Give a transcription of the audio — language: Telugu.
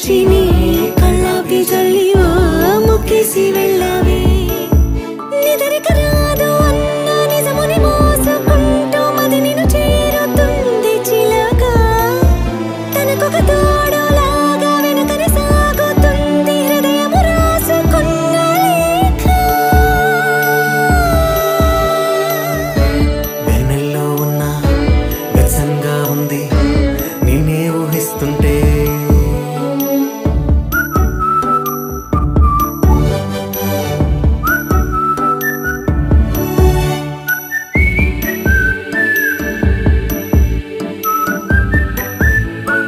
సాక్షిని కళ్ళాపి చల్లి ముక్కేసి వెళ్ళావే నిదరిక రాదు అన్న నిజముని మోసుకుంటూ మది నిన్ను చేరుతుంది చిలక తనకొక తోడులాగా వెనుకని సాగుతుంది హృదయము రాసుకున్న లేఖ వెన్నెల్లో ఉన్న వెచ్చంగా ఉంది నిన్నే ఊహిస్తుంటే